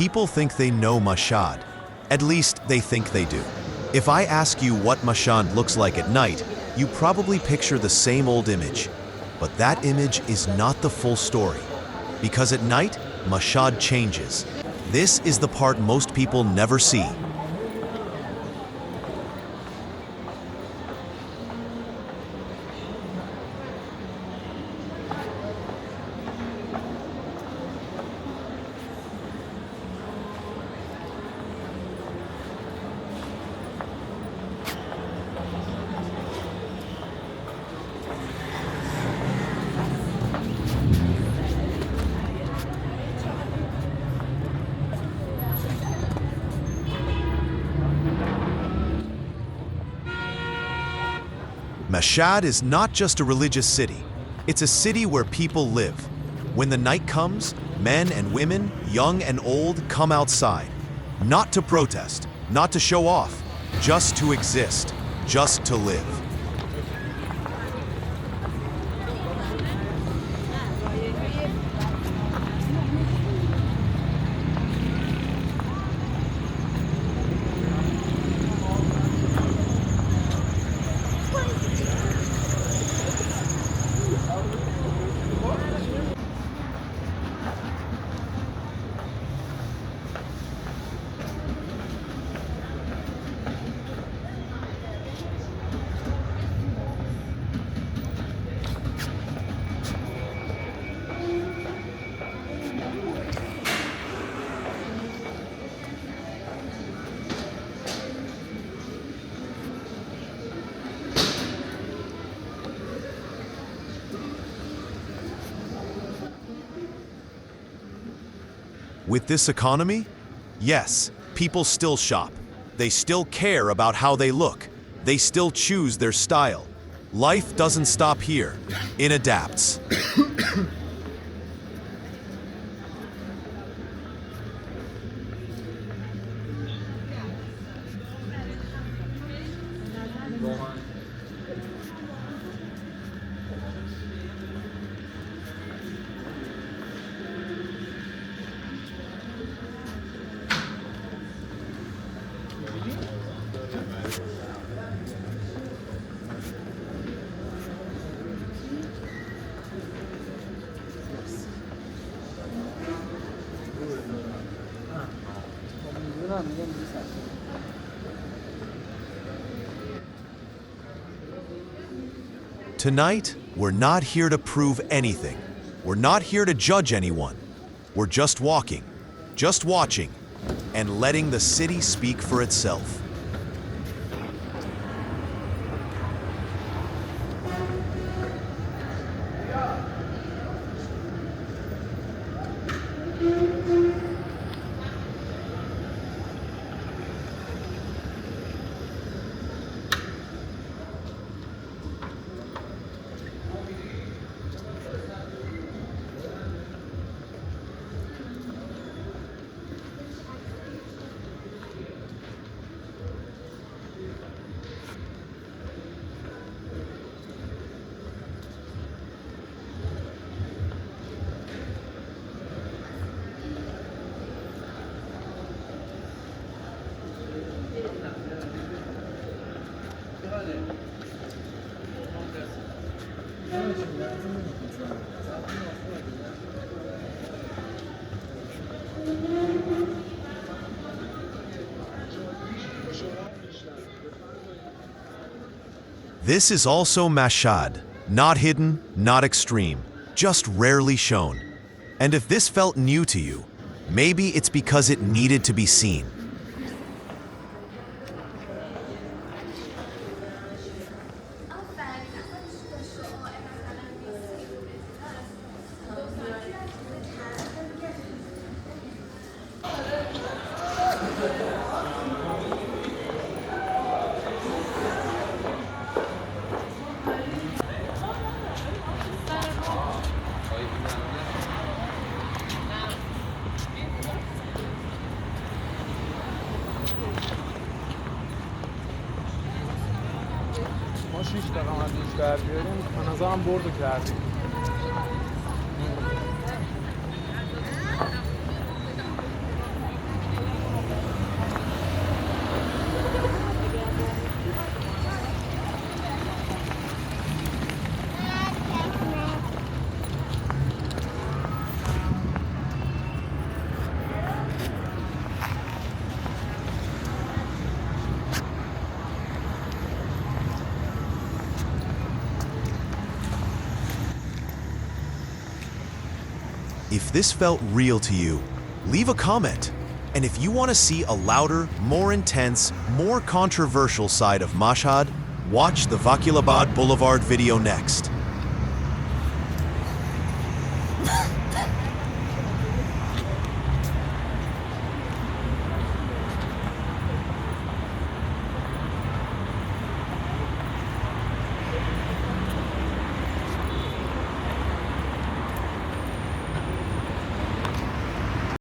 People think they know Mashhad. At least they think they do. If I ask you what Mashhad looks like at night, you probably picture the same old image. But that image is not the full story. Because at night, Mashhad changes. This is the part most people never see. Mashhad is not just a religious city. It's a city where people live. When the night comes, men and women, young and old, come outside. Not to protest, not to show off, just to exist, just to live. With this economy, yes, people still shop. They still care about how they look. They still choose their style. Life doesn't stop here. It adapts. Tonight, we're not here to prove anything. We're not here to judge anyone. We're just walking, just watching, and letting the city speak for itself. This is also Mashhad, not hidden, not extreme, just rarely shown. And if this felt new to you, maybe it's because it needed to be seen. ما 6 رقم بیشتر بیاریم به نظرم بردو کردیم. If this felt real to you, leave a comment. And if you want to see a louder, more intense, more controversial side of Mashhad, watch the Vakilabad Boulevard video next.